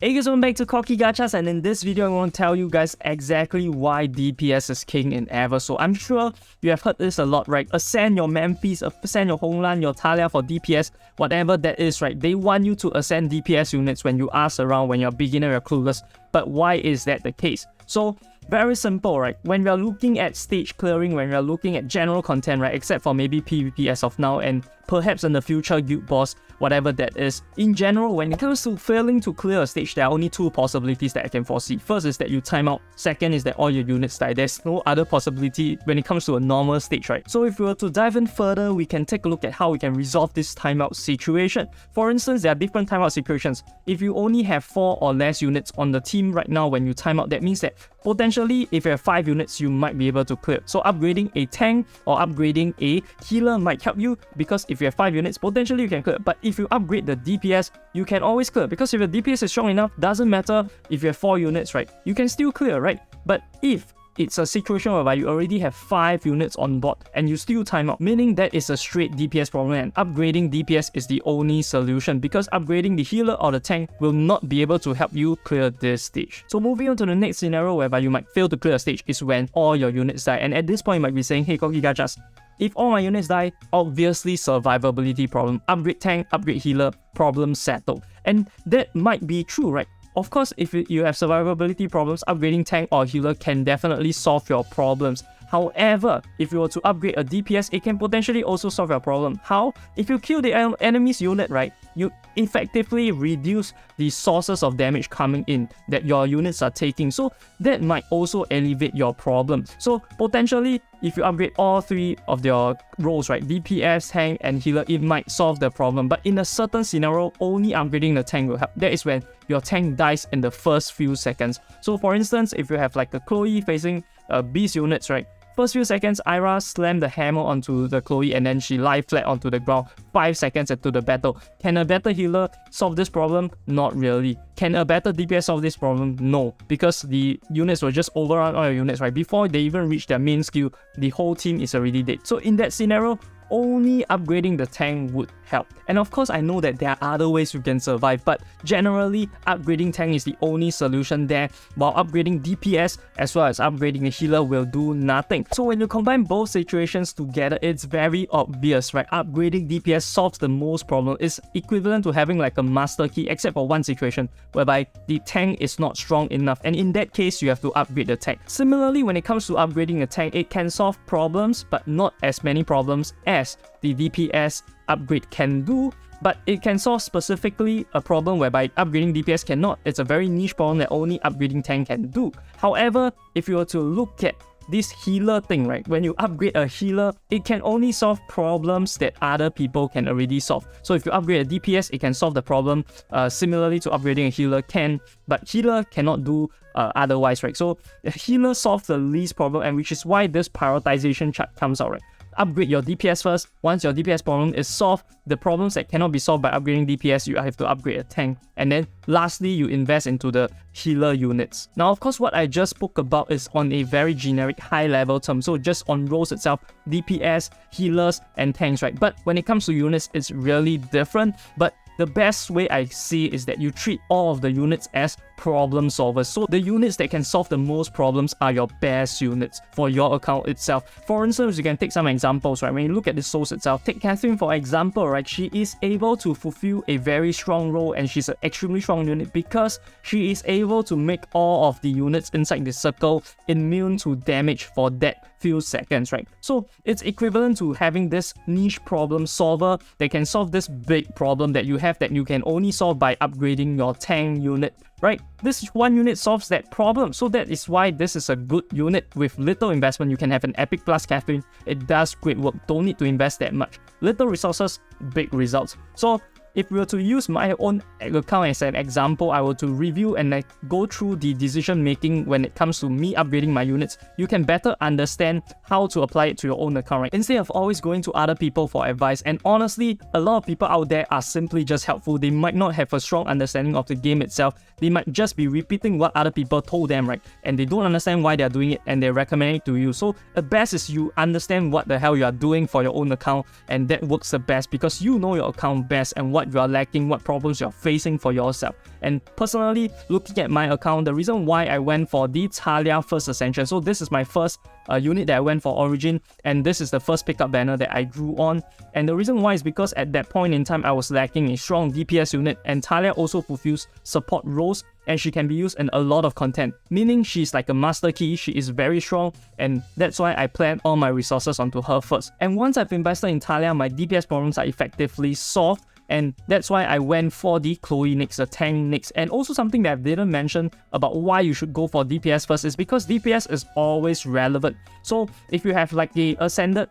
Hey guys, welcome back to Cocky Gachas, and in this video I want to tell you guys exactly why DPS is king in Eversoul. I'm sure you have heard this a lot, right? Ascend your Memphis, ascend your Honglan, your Talia for DPS, whatever that is, right? They want you to ascend DPS units when you ask around, when you're a beginner, you're clueless. But why is that the case? So, very simple, right? When we are looking at stage clearing, when we are looking at general content, right? Except for maybe PvP as of now, and perhaps in the future guild boss, whatever that is. In general, when it comes to failing to clear a stage, there are only two possibilities that I can foresee. First is that you time out. Second is that all your units die. There's no other possibility when it comes to a normal stage, right? So if we were to dive in further, we can take a look at how we can resolve this timeout situation. For instance, there are different timeout situations. If you only have 4 or less units on the team right now when you time out, that means that potentially, if you have 5 units, you might be able to clear. So upgrading a tank or upgrading a healer might help you, because if you have 5 units, potentially you can clear. But if you upgrade the DPS, you can always clear, because if your DPS is strong enough, doesn't matter if you have 4 units, right? You can still clear, right? But if it's a situation whereby you already have 5 units on board and you still time out, meaning that is a straight DPS problem, and upgrading DPS is the only solution, because upgrading the healer or the tank will not be able to help you clear this stage. So moving on to the next scenario whereby you might fail to clear a stage is when all your units die. And at this point you might be saying, hey Cocky Gachas, if all my units die, obviously survivability problem. Upgrade tank, upgrade healer, problem settled. And that might be true, right? Of course, if you have survivability problems, upgrading tank or healer can definitely solve your problems. However, if you were to upgrade a DPS, it can potentially also solve your problem. How? If you kill the enemy's unit, right, you effectively reduce the sources of damage coming in that your units are taking. So that might also alleviate your problem. So potentially, if you upgrade all 3 of your roles, right, DPS, tank, and healer, it might solve the problem. But in a certain scenario, only upgrading the tank will help. That is when your tank dies in the first few seconds. So for instance, if you have like a Chloe facing beast units, right, first few seconds, Ira slammed the hammer onto the Chloe and then she lie flat onto the ground 5 seconds into the battle. Can a better healer solve this problem? Not really. Can a better DPS solve this problem? No, because the units will just overrun all your units, right? Before they even reach their main skill, the whole team is already dead. So in that scenario, only upgrading the tank would help. And of course, I know that there are other ways you can survive, but generally, upgrading tank is the only solution there, while upgrading DPS as well as upgrading a healer will do nothing. So when you combine both situations together, it's very obvious, right? Upgrading DPS solves the most problem. It's equivalent to having like a master key, except for one situation whereby the tank is not strong enough, and in that case, you have to upgrade the tank. Similarly, when it comes to upgrading a tank, it can solve problems, but not as many problems as the DPS upgrade can do, but it can solve specifically a problem whereby upgrading DPS cannot. It's a very niche problem that only upgrading tank can do. However, if you were to look at this healer thing, right, when you upgrade a healer, it can only solve problems that other people can already solve. So if you upgrade a DPS, it can solve the problem similarly to upgrading a healer can, but healer cannot do otherwise, right? So the healer solves the least problem, and which is why this prioritization chart comes out, right? Upgrade your DPS first. Once your DPS problem is solved, the problems that cannot be solved by upgrading DPS, you have to upgrade a tank. And then lastly, you invest into the healer units. Now, of course, what I just spoke about is on a very generic high-level term. So just on roles itself, DPS, healers, and tanks, right? But when it comes to units, it's really different. But the best way I see is that you treat all of the units as problem solvers. So the units that can solve the most problems are your best units for your account itself. For instance, you can take some examples, right? When you look at the souls itself, take Catherine for example, right? She is able to fulfill a very strong role, and she's an extremely strong unit because she is able to make all of the units inside the circle immune to damage for that few seconds, right? So it's equivalent to having this niche problem solver that can solve this big problem that you have that you can only solve by upgrading your tank unit, right? This one unit solves that problem. So that is why this is a good unit. With little investment, you can have an Epic Plus Catherine. It does great work. Don't need to invest that much. Little resources, big results. So if we were to use my own account as an example, I were to review and go through the decision making when it comes to me upgrading my units, you can better understand how to apply it to your own account, right? Instead of always going to other people for advice. And honestly, a lot of people out there are simply just helpful. They might not have a strong understanding of the game itself. They might just be repeating what other people told them, right? And they don't understand why they're doing it, and they recommend it to you. So the best is you understand what the hell you are doing for your own account, and that works the best because you know your account best and what what you are lacking, what problems you're facing for yourself. And personally, looking at my account, the reason why I went for the Talia first Ascension, so this is my first unit that I went for Origin, and this is the first pickup banner that I drew on. And the reason why is because at that point in time, I was lacking a strong DPS unit, and Talia also fulfills support roles, and she can be used in a lot of content, meaning she's like a master key. She is very strong, and that's why I planned all my resources onto her first. And once I've invested in Talia, my DPS problems are effectively solved, and that's why I went for the Chloe next, the tank next. And also something that I didn't mention about why you should go for DPS first is because DPS is always relevant. So if you have like the Ascended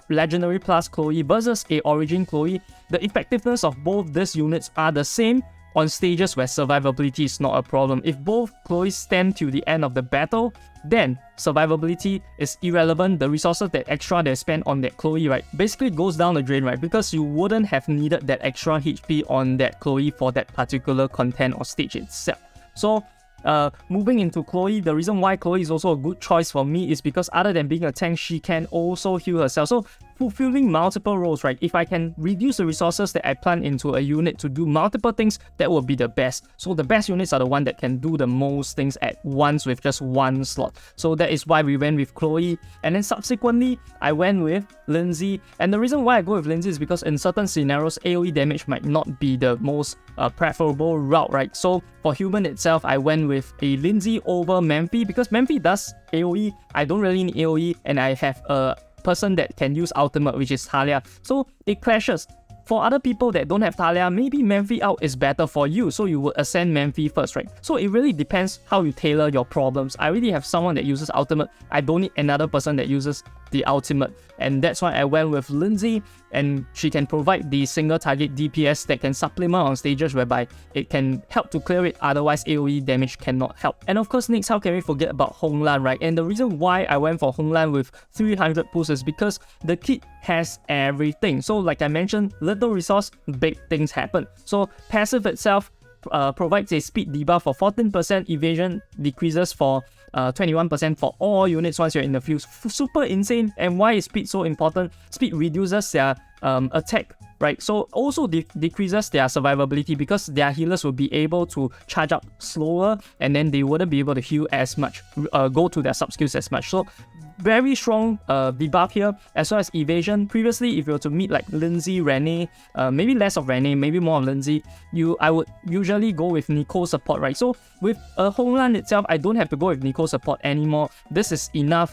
Legendary Plus Chloe versus a Origin Chloe, the effectiveness of both these units are the same on stages where survivability is not a problem. If both Chloes stand till the end of the battle, then survivability is irrelevant. The resources that extra they spend on that Chloe, right, basically goes down the drain, right, because you wouldn't have needed that extra HP on that Chloe for that particular content or stage itself. So moving into Chloe, the reason why Chloe is also a good choice for me is because other than being a tank, she can also heal herself. So fulfilling multiple roles, right? If I can reduce the resources that I plan into a unit to do multiple things, that will be the best. So the best units are the one that can do the most things at once with just one slot. So that is why we went with Chloe. And then subsequently, I went with Lindsay. And the reason why I go with Lindsay is because in certain scenarios, AoE damage might not be the most preferable route, right? So for human itself, I went with a Lindsay over Memphi because Memphi does AoE. I don't really need AoE, and I have a person that can use ultimate, which is Talia. So it clashes. For other people that don't have Talia, maybe Memphi out is better for you, so you would ascend Memphi first, right? So it really depends how you tailor your problems. I already have someone that uses ultimate. I don't need another person that uses the ultimate, and that's why I went with Lindsay, and she can provide the single target DPS that can supplement on stages whereby it can help to clear it, otherwise AoE damage cannot help. And of course, next, how can we forget about Honglan, right? And the reason why I went for Honglan with 300 pulls is because the kit has everything. So like I mentioned, little resource, big things happen. So passive itself provides a speed debuff for 14%, evasion decreases for 21% for all units once you're in the field. Super insane. And why is speed so important? Speed reduces their attack, right? So also decreases their survivability because their healers will be able to charge up slower, and then they wouldn't be able to heal as much, go to their sub skills as much. So very strong debuff here, as well as evasion. Previously, if you were to meet like Lindsay, Renee, maybe less of Renee, maybe more of Lindsay, I would usually go with Nico support, right? So with Honglan itself, I don't have to go with Nico support anymore. This is enough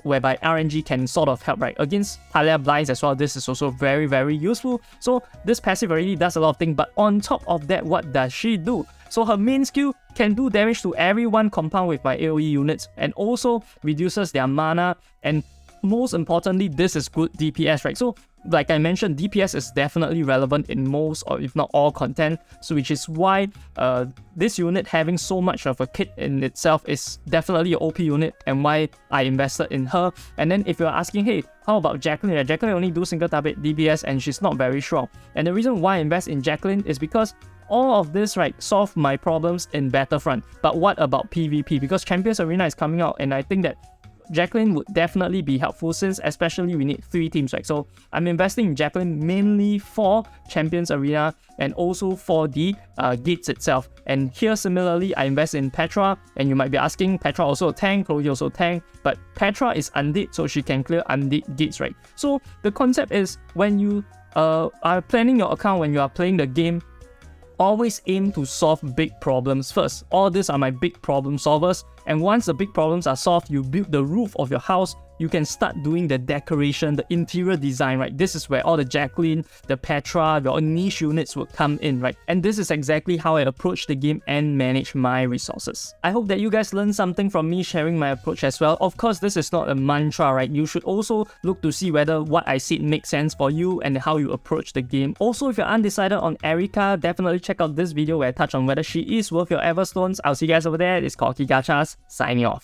whereby RNG can sort of help, right? Against Talia blinds as well, this is also very, very useful. So this passive already does a lot of things, but on top of that, what does she do? So her main skill can do damage to everyone compound with my AoE units, and also reduces their mana, and most importantly, this is good DPS, right? So like I mentioned, DPS is definitely relevant in most or if not all content, so which is why this unit having so much of a kit in itself is definitely an OP unit, and why I invested in her. And then if you're asking, hey, how about Jacqueline? Jacqueline only do single target DPS and she's not very strong. And the reason why I invest in Jacqueline is because all of this, right, solve my problems in Battlefront. But what about PvP? Because Champions Arena is coming out, and I think that Jacqueline would definitely be helpful, since especially we need 3 teams, right? So I'm investing in Jacqueline mainly for Champions Arena and also for the gates itself. And here similarly, I invest in Petra, and you might be asking, Petra also a tank, Chloe also a tank, but Petra is undead, so she can clear undead gates, right? So the concept is, when you are planning your account, when you are playing the game, always aim to solve big problems first. All these are my big problem solvers, and once the big problems are solved, you build the roof of your house, you can start doing the decoration, the interior design, right? This is where all the Jacqueline, the Petra, your niche units would come in, right? And this is exactly how I approach the game and manage my resources. I hope that you guys learned something from me sharing my approach as well. Of course, this is not a mantra, right? You should also look to see whether what I said makes sense for you and how you approach the game. Also, if you're undecided on Erica, definitely check out this video where I touch on whether she is worth your Everstones. I'll see you guys over there. It's Corky Gachas, signing off.